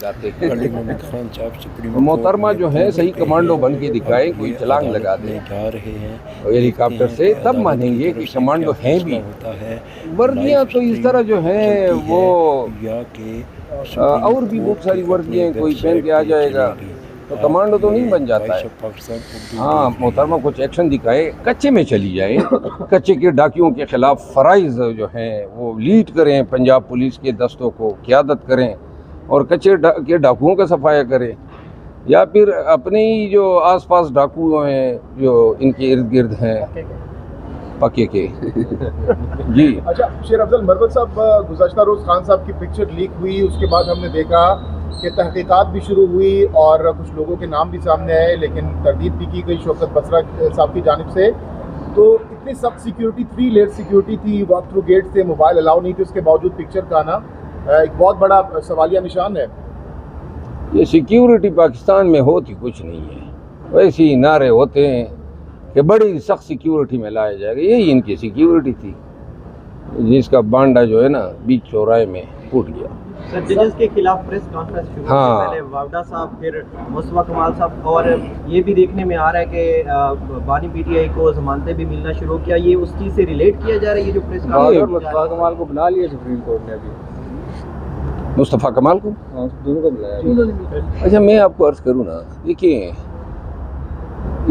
जाते हैं। मोहतरमा जो है सही कमांडो बन के दिखाएं, कोई छलांग लगा दे हेलीकॉप्टर से, तब मानेंगे कि कमांडो हैं भी। वर्दियाँ तो इस तरह जो हैं वो और भी बहुत सारी वर्दियाँ कोई पहन के आ जाएगा तो कमांडो तो नहीं बन जाता है। हाँ, मोहतरमा कुछ एक्शन दिखाए, कच्चे में चली जाए, कच्चे के डाकियों के खिलाफ फराइज जो हैं वो लीड करें, पंजाब पुलिस के दस्तों को क़यादत करें और कच्चे के डाकुओं का सफाया करें, या फिर अपने ही जो आसपास डाकू हैं जो इनके इर्द गिर्द हैं पक्के के जी। अच्छा, शेर अफजल मरवत साहब, गुज़श्ता रोज़ खान साहब की पिक्चर लीक हुई, उसके बाद हमने देखा कि तहकीकात भी शुरू हुई और कुछ लोगों के नाम भी सामने आए, लेकिन तरदीद भी की गई शौकत बसरा साहब की जानिब से। तो इतनी सख्त सिक्योरिटी, 3 लेयर सिक्योरिटी थी, वॉक थ्रू गेट थे, मोबाइल अलाउ नहीं थे, उसके बावजूद पिक्चर का आना एक बहुत बड़ा सवालिया निशान है। ये सिक्योरिटी पाकिस्तान में होती कुछ नहीं है, वैसे ही नारे होते हैं कि बड़ी सख्त सिक्योरिटी में लाया जाएगा, यही इनकी सिक्योरिटी थी जिसका बांडा जो है ना बीच चौराहे में फूट गया। सर, जजेस के खिलाफ प्रेस कॉन्फ्रेंस शुरू होने से पहले वावडा साहब, फिर मुस्तफा कमाल साहब, और ये भी देखने में आ रहा है कि बानी पीटीआई को जमानतें भी मिलना शुरू किया, ये उस चीज़ से रिलेट किया जा रहा है ये जो प्रेस कॉन्फ्रेंस? मुस्तफा कमाल को बुला लिया सुप्रीम कोर्ट ने अभी, मुस्तफ़ा कमाल को दोनों को बुलाया। अच्छा, मैं आपको अर्ज़ करूँ ना, देखिए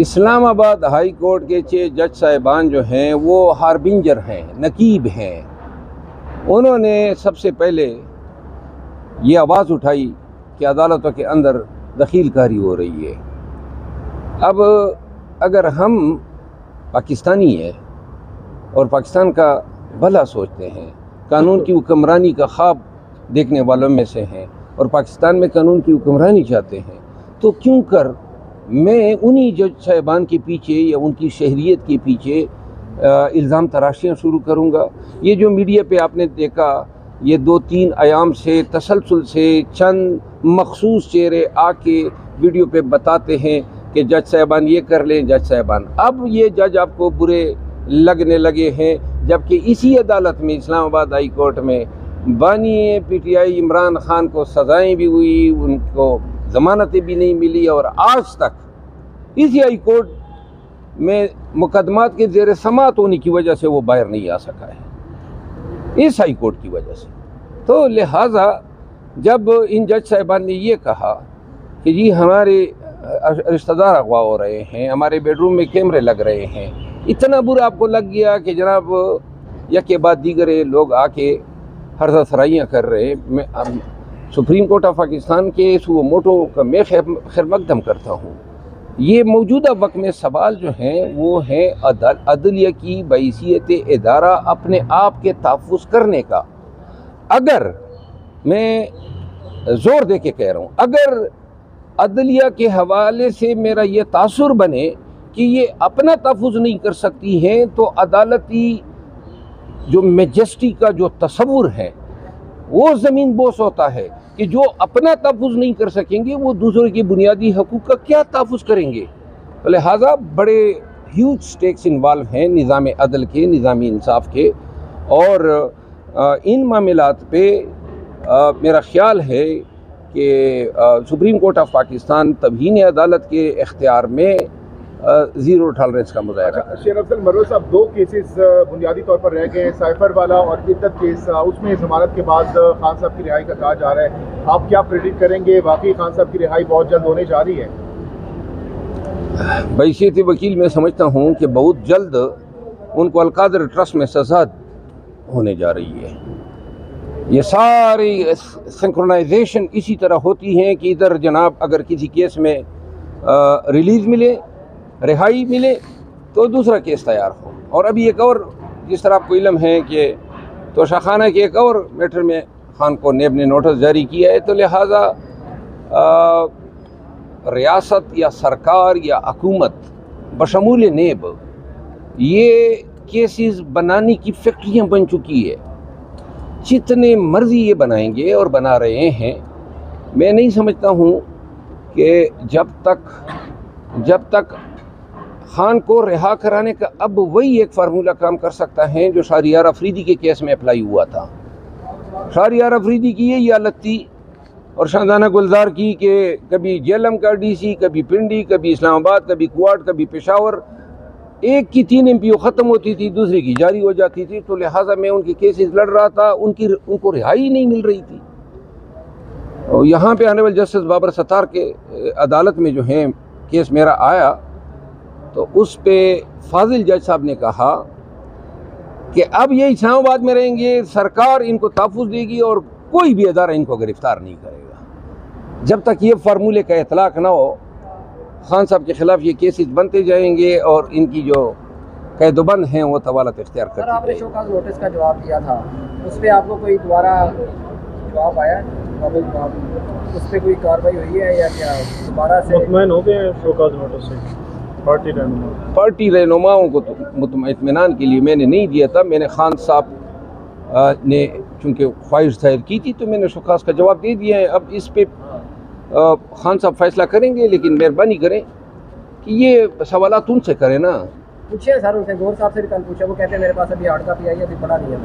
इस्लामाबाद हाई कोर्ट के 6 जज साहिबान जो हैं वो हार्बिंजर हैं, नकीब हैं। उन्होंने सबसे पहले ये आवाज़ उठाई कि अदालतों के अंदर दखीलकारी हो रही है। अब अगर हम पाकिस्तानी हैं और पाकिस्तान का भला सोचते हैं, कानून की हुक्मरानी का ख्वाब देखने वालों में से हैं और पाकिस्तान में कानून की हुक्मरानी चाहते हैं, तो क्यों कर मैं उन्हीं जज साहिबान के पीछे या उनकी शहरियत के पीछे इल्ज़ाम तराशियाँ शुरू करूँगा। ये जो मीडिया पे आपने देखा, ये 2-3 आयाम से तसलसल से चंद मखसूस चेहरे आके वीडियो पे बताते हैं कि जज साहिबान ये कर लें, जज साहिबान। अब ये जज आपको बुरे लगने लगे हैं, जबकि इसी अदालत में, इस्लामाबाद हाई कोर्ट में, बानी पीटीआई इमरान खान को सज़ाएँ भी हुई, उनको ज़मानतें भी नहीं मिली, और आज तक इसी हाई कोर्ट में मुकदमात के ज़ेर समात होने की वजह से वो बाहर नहीं आ सका है, इस हाई कोर्ट की वजह से। तो लिहाजा जब इन जज साहिबान ने ये कहा कि जी हमारे रिश्तेदार अगवा हो रहे हैं, हमारे बेडरूम में कैमरे लग रहे हैं, इतना बुरा आपको लग गया कि जनाब यक के बाद दीगर लोग आके हर सराइयाँ कर रहे हैं। सुप्रीम कोर्ट ऑफ पाकिस्तान के सुओ मोटो का मैं खैर मकदम करता हूँ। ये मौजूदा वक्त में सवाल जो हैं वो है अदलिया की बैसियत इदारा अपने आप के तहफ़्फ़ुज़ करने का। अगर मैं ज़ोर दे के कह रहा हूँ, अगर अदलिया के हवाले से मेरा ये तासुर बने कि ये अपना तहफ़्फ़ुज़ नहीं कर सकती हैं, तो अदालती जो मेजेस्टी का जो तस्वुर है वो ज़मीन बोस होता है कि जो अपना तहफ़्फ़ुज़ नहीं कर सकेंगे वो दूसरों के बुनियादी हकूक़ का क्या तहफ़्फ़ुज़ करेंगे। तो लिहाजा बड़े ह्यूज स्टेक्स इन्वॉल्व हैं निज़ाम अदल के, निज़ाम इंसाफ के, और इन मामलात पे मेरा ख़्याल है कि सुप्रीम कोर्ट ऑफ पाकिस्तान तबहीन अदालत के इख्तियार में ज़ीरो टॉलरेंस का मुज़ाहरा। शेर अफजल मरवत साहब, 2 केसेस बुनियादी तौर पर रह गए हैं, साइफर वाला और इद्दत केस, उसमें ज़मानत के बाद खान साहब की रिहाई का कहा जा रहा है। आप क्या प्रेडिक्ट करेंगे, वाकई खान साहब की रिहाई बहुत जल्द होने जा रही है? बैसियत वकील मैं समझता हूँ कि बहुत जल्द उनको अलकादर ट्रस्ट में सज़ा होने जा रही है। ये सारी सिंक्रोनाइजेशन इसी तरह होती हैं कि इधर जनाब अगर किसी केस में रिलीज़ मिले, रिहाई मिले, तो दूसरा केस तैयार हो। और अभी एक और, जिस तरह आपको इल्म है कि तोशाखाना के एक और मैटर में खान को नेब ने नोटिस जारी किया है, तो लिहाजा रियासत या सरकार या हुकूमत बशमूल नेब ये केसेस बनाने की फैक्ट्रियाँ बन चुकी है। जितने मर्जी ये बनाएंगे और बना रहे हैं। मैं नहीं समझता हूँ कि जब तक खान को रिहा कराने का, अब वही एक फार्मूला काम कर सकता है जो शहरियार अफरीदी के केस में अप्लाई हुआ था। शहरियार अफरीदी की यही हालत थी, और शानदाना गुलजार की कि कभी जेलम का डीसी, कभी पिंडी, कभी इस्लामाबाद, कभी कुआट, कभी पेशावर, एक की 3 MPO ख़त्म होती थी, दूसरी की जारी हो जाती थी। तो लिहाजा मैं उनके केसेस लड़ रहा था, उनको रिहाई नहीं मिल रही थी। और यहाँ पे ऑनरेबल जस्टिस बाबर सत्तार के अदालत में जो है केस मेरा आया, तो उस पे फाजिल जज साहब ने कहा कि अब ये इस्लामाबाद में रहेंगे, सरकार इनको तहफ़्फ़ुज़ देगी और कोई भी अदारा इनको गिरफ्तार नहीं करेगा। जब तक ये फार्मूले का इतलाक़ ना हो, खान साहब के ख़िलाफ़ ये केसेस बनते जाएंगे और इनकी जो कैदबंद हैं वो तवालत इख्तियार करती आपने शोकाज़ नोटिस का जवाब दिया था, उस पर आपको कोई दोबारा जवाब आया? उस पर कोई कार्रवाई हुई है या क्या दोबारा से मुतमईन हो गए शोकाज़ नोटिस से? पार्टी रहनुमाओं को तो इत्मीनान के लिए मैंने नहीं दिया था। मैंने खान साहब ने चूँकि ख्वाहिश जाहिर की थी तो मैंने शोकाज़ का जवाब दे दिया है। अब इस पे खान साहब फैसला करेंगे, लेकिन मेहरबानी करें कि ये सवालात उनसे करें ना। पूछिए सर उनसे, गौर साहब से भी कल पूछा, वो कहते हैं मेरे पास अभी हार्ड कॉपी आई है, अभी पढ़ा नहीं है।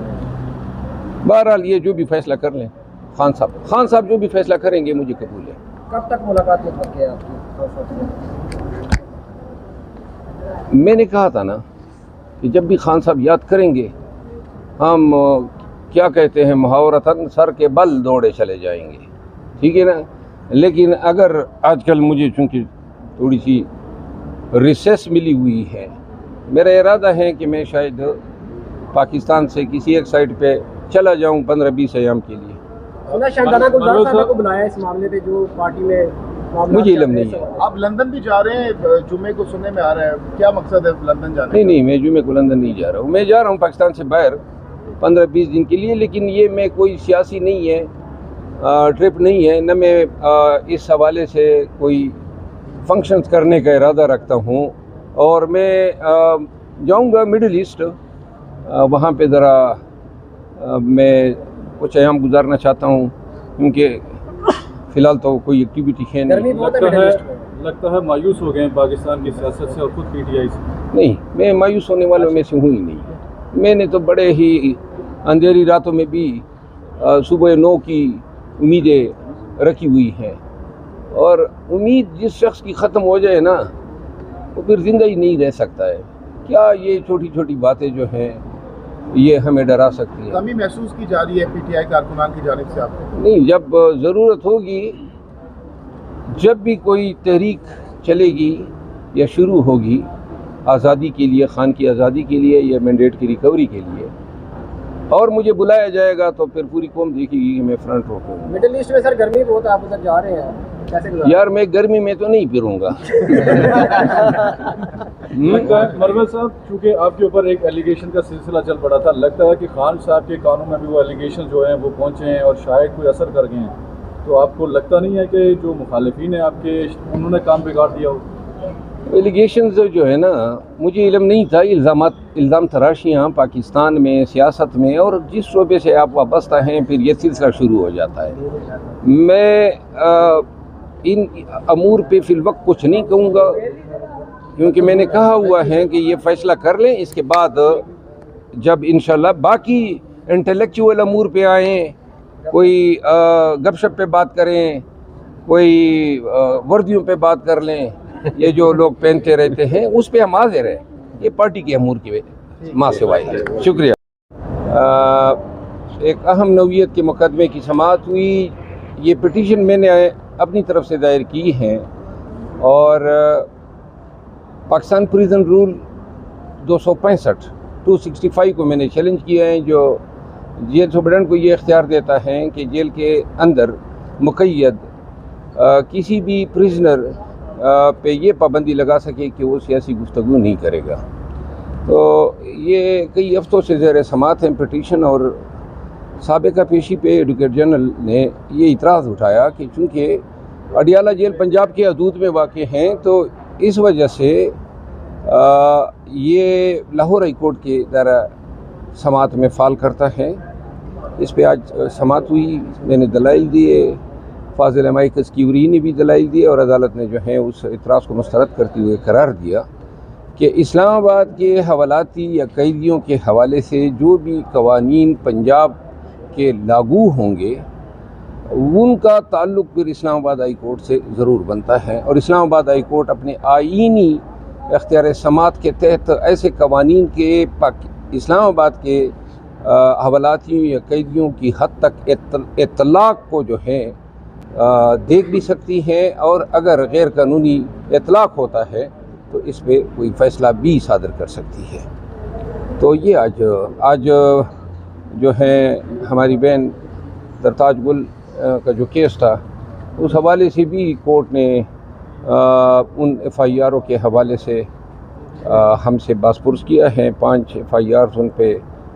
बहरहाल ये जो भी फैसला कर लें खान साहब जो भी फैसला करेंगे मुझे कबूल है। कब तक मुलाकात मुतलक है आपकी? मैंने कहा था ना कि जब भी खान साहब याद करेंगे हम क्या कहते हैं मुहावरतन सर के बल दौड़े चले जाएंगे, ठीक है ना। लेकिन अगर आजकल मुझे चूँकि थोड़ी सी रिसेस मिली हुई है, मेरा इरादा है कि मैं शायद पाकिस्तान से किसी एक साइड पे चला जाऊं 15-20 अयाम के लिए। शानदाना गुलजार साहब को बुलाया इस मामले पे जो पार्टी में मुझे इल्म नहीं है। आप लंदन भी जा रहे हैं, जुम्मे को सुनने में आ रहा है, क्या मकसद है लंदन जाने का? नहीं, मैं जुम्मे को लंदन नहीं जा रहा हूँ। मैं जा रहा हूँ पाकिस्तान से बाहर 15-20 दिन के लिए, लेकिन ये मैं कोई सियासी नहीं है, ट्रिप नहीं है, न मैं इस हवाले से कोई फंक्शंस करने का इरादा रखता हूँ। और मैं जाऊँगा मिडिल ईस्ट, वहाँ पे ज़रा मैं कुछ अयाम गुजारना चाहता हूँ, क्योंकि फ़िलहाल तो कोई एक्टिविटी है नहीं। लगता है मायूस हो गए हैं पाकिस्तान की सियासत से और खुद PTI से। नहीं, मैं मायूस होने वालों में से हूँ ही नहीं। मैंने तो बड़े ही अंधेरी रातों में भी सुबह 9 की उम्मीदें रखी हुई हैं, और उम्मीद जिस शख्स की ख़त्म हो जाए ना वो फिर ज़िंदा ही नहीं रह सकता है। क्या ये छोटी छोटी बातें जो हैं ये हमें डरा सकती है। कमी महसूस की जा रही है PTI कारकुनान की जानिब से आपको? नहीं, जब ज़रूरत होगी, जब भी कोई तहरीक चलेगी या शुरू होगी आज़ादी के लिए, खान की आज़ादी के लिए या मैंडेट की रिकवरी के लिए, और मुझे बुलाया जाएगा तो फिर पूरी कौम देखेगी कि मैं फ्रंट रो पे हूँ। मिडिल ईस्ट में सर गर्मी बहुत है, आप उधर जा रहे हैं, कैसे? यार मैं गर्मी में तो नहीं फिरूंगा। मरवत साहब, चूँकि आपके ऊपर एक एलिगेशन का सिलसिला चल पड़ा था, लगता है कि खान साहब के कानों में भी वो एलिगेशन जो हैं वो पहुँचे हैं और शायद कोई असर कर गए हैं, तो आपको लगता नहीं है कि जो मुखालिफिन है आपके, उन्होंने काम बिगाड़ दिया हो? एलिगेशन जो है ना, मुझे इल्म नहीं था। इल्ज़ाम तराशियाँ पाकिस्तान में सियासत में और जिस शोबे से आप वाबस्ता हैं फिर ये सिलसिला शुरू हो जाता है। मैं इन अमूर पे फिलवक्त कुछ नहीं कहूँगा, क्योंकि मैंने कहा हुआ है कि ये फ़ैसला कर लें, इसके बाद जब इंशाल्लाह बाकी इंटेलेक्चुअल अमूर पे आएँ, कोई गपशप पे बात करें, कोई वर्दियों पे बात कर लें, ये जो लोग पहनते रहते हैं उस पे हम हाजिर हैं। ये पार्टी के अमूर की माँ सिवाय है। शुक्रिया। एक अहम नौइयत के मुकदमे की समाअत हुई। ये पिटीशन मैंने अपनी तरफ से दायर की है, और पाकिस्तान प्रिजन रूल 265 को मैंने चैलेंज किया है, जो जेल सुपरडेंट को ये इख्तियार देता है कि जेल के अंदर मुक़य्यद किसी भी प्रिजनर पे ये पाबंदी लगा सके कि वो सियासी गुफ्तगू नहीं करेगा। तो ये कई हफ्तों से ज़ेर समाअत है पिटीशन, और साबिका पेशी पे एडवोकेट जनरल ने ये इतराज़ उठाया कि चूँकि अडियाला जेल पंजाब के हदूद में वाक़ हैं, तो इस वजह से ये लाहौर हाई कोर्ट के दायरा समाअत में फ़ाल करता है। इस पे आज समाअत हुई, मैंने दलाइल दिए, फाजिल माइकस कीवरी ने भी दलाइल दिए, और अदालत ने जो है उस इतराज़ को मुस्तरद करते हुए करार दिया कि इस्लामाबाद के हवालाती या कैदियों के हवाले से जो भी कवानीन पंजाब के लागू होंगे उनका ताल्लुक़ फिर इस्लामाबाद हाई कोर्ट से ज़रूर बनता है, और इस्लामाबाद हाई कोर्ट अपने आईनी इख्तियार समात के तहत ऐसे कवानीन के इस्लामाबाद के हवालातियों या कैदियों की हद तक इतलाक़ को जो है देख भी सकती हैं, और अगर गैर कानूनी इतलाक़ होता है तो इस पर कोई फ़ैसला भी सादर कर सकती है। तो ये आज जो है हमारी बहन सरताज गुल का जो केस था, उस हवाले से भी कोर्ट ने उन FIRों के हवाले से हमसे बासपुरस किया है। 5 FIRs उन पे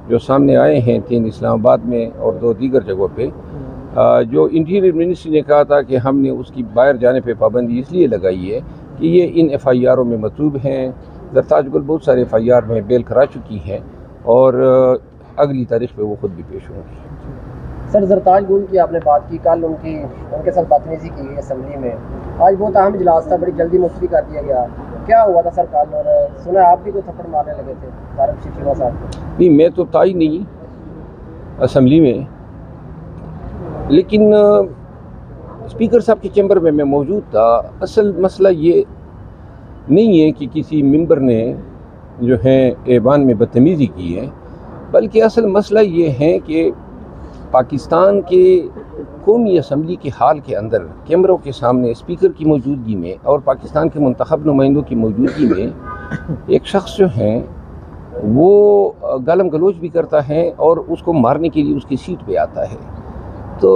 जो सामने आए हैं, 3 इस्लामाबाद में और 2 दीगर जगहों पे। जो इंटीरियर मिनिस्ट्री ने कहा था कि हमने उसकी बाहर जाने पे पाबंदी इसलिए लगाई है कि ये इन FIRों में मतलूब हैं। सरताज गुल बहुत सारे FIR में बेल करा चुकी हैं और अगली तारीख पे वो ख़ुद भी पेश होंगी। सर, सरताज गुल की आपने बात की, कल उनके साथ बदतमीजी की गई असम्बली में, आज बहुत अहम इजलास था, बड़ी जल्दी मुलतवी कर दिया गया। क्या हुआ था सर कल? और सुना आप भी कोई थप्पड़ मारने लगे थे तारिक शिवा साहब को? नहीं, मैं तो था ही नहीं असम्बली में, लेकिन स्पीकर साहब के चैम्बर में मैं मौजूद था। असल मसला ये नहीं है कि किसी मेंबर ने जो है ऐवान में बदतमीज़ी की है, बल्कि असल मसला ये है कि पाकिस्तान के कौमी असम्बली के हाल के अंदर कैमरों के सामने स्पीकर की मौजूदगी में और पाकिस्तान के मुंतखब नुमाइंदों की मौजूदगी में एक शख्स जो है वो गालम गलोच भी करता है और उसको मारने के लिए उसकी सीट पे आता है। तो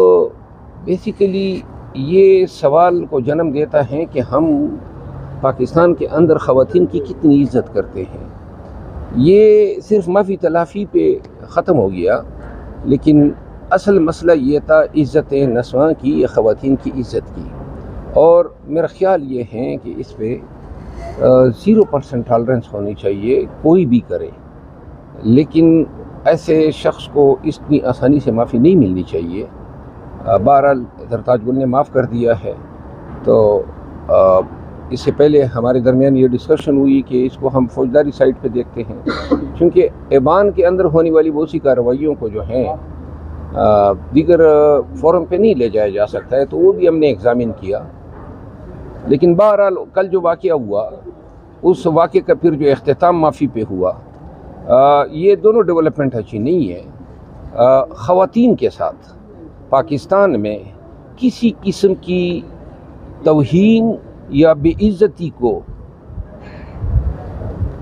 बेसिकली ये सवाल को जन्म देता है कि हम पाकिस्तान के अंदर ख़वातीन की कितनी इज़्ज़त करते हैं। ये सिर्फ माफ़ी तलाफ़ी पे ख़त्म हो गया, लेकिन असल मसला ये था इज़्ज़त नस्वां की या ख़वातीन की इज़्ज़त की। और मेरा ख़्याल ये है कि इस पे 0% टॉलरेंस होनी चाहिए, कोई भी करे, लेकिन ऐसे शख्स को इतनी आसानी से माफ़ी नहीं मिलनी चाहिए। बहरहाल सरताज गुल ने माफ़ कर दिया है, तो इससे पहले हमारे दरमियान ये डिस्कशन हुई कि इसको हम फौजदारी साइड पे देखते हैं, क्योंकि ऐवान के अंदर होने वाली बहुत सी कार्रवाइयों को जो है दीगर फोरम पे नहीं ले जाया जा सकता है, तो वो भी हमने एग्ज़ामिन किया। लेकिन बहरहाल कल जो वाक़या हुआ, उस वाक़े का फिर जो इख्तिताम माफ़ी पे हुआ, ये दोनों डेवलपमेंट अच्छी नहीं है। ख़वातीन के साथ पाकिस्तान में किसी किस्म की तौहीन या बेइज्जती को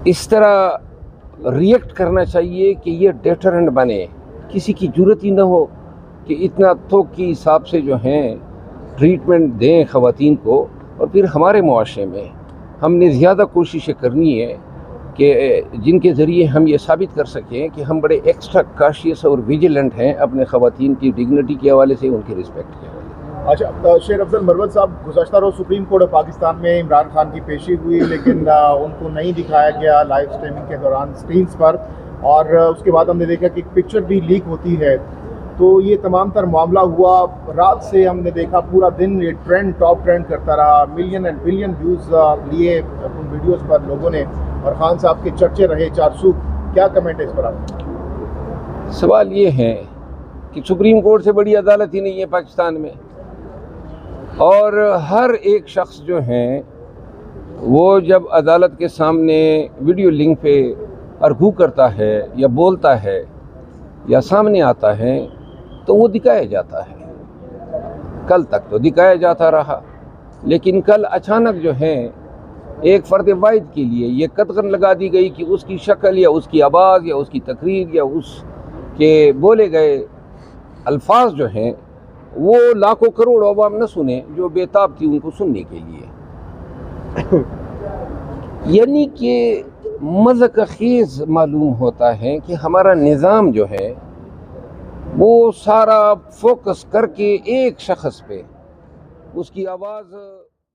इस तरह रिएक्ट करना चाहिए कि ये डेटरेंट बने, किसी की ज़रूरत ही ना हो कि इतना थोक के हिसाब से जो हैं ट्रीटमेंट दें ख़वातीन को। और फिर हमारे मुआशरे में हमने ज़्यादा कोशिशें करनी है कि जिनके ज़रिए हम ये साबित कर सकें कि हम बड़े एक्स्ट्रा काशियस और विजिलेंट हैं अपने ख़वातीन की डिग्निटी के हवाले से, उनकी रिस्पेक्ट के हवाले से। अच्छा, शेर अफजल मरवत साहब, गुज़श्ता रोज़ सुप्रीम कोर्ट ऑफ पाकिस्तान में इमरान खान की पेशी हुई, लेकिन उनको नहीं दिखाया गया लाइव स्ट्रीमिंग के दौरान स्क्रीन्स पर, और उसके बाद हमने देखा कि पिक्चर भी लीक होती है। तो ये तमाम तर मामला हुआ, रात से हमने देखा पूरा दिन ये टॉप ट्रेंड करता रहा, मिलियन एंड बिलियन व्यूज़ लिए उन वीडियोज़ पर लोगों ने, और खान साहब के चर्चे रहे चारसू। क्या कमेंट है इस पर आप? सवाल ये है कि सुप्रीम कोर्ट से बड़ी अदालत ही नहीं है पाकिस्तान में, और हर एक शख्स जो है वो जब अदालत के सामने वीडियो लिंक पे अर्गू करता है या बोलता है या सामने आता है तो वो दिखाया जाता है। कल तक तो दिखाया जाता रहा, लेकिन कल अचानक जो है एक फ़र्द वाहिद के लिए ये कतगन लगा दी गई कि उसकी शक्ल या उसकी आवाज़ या उसकी तकरीर या उसके बोले गए अल्फाज जो हैं वो लाखों करोड़ अवाम न सुने जो बेताब थी उनको सुनने के लिए। यानी कि मज़ाक खेज़ मालूम होता है कि हमारा निज़ाम जो है वो सारा फोकस करके एक शख्स पे उसकी आवाज़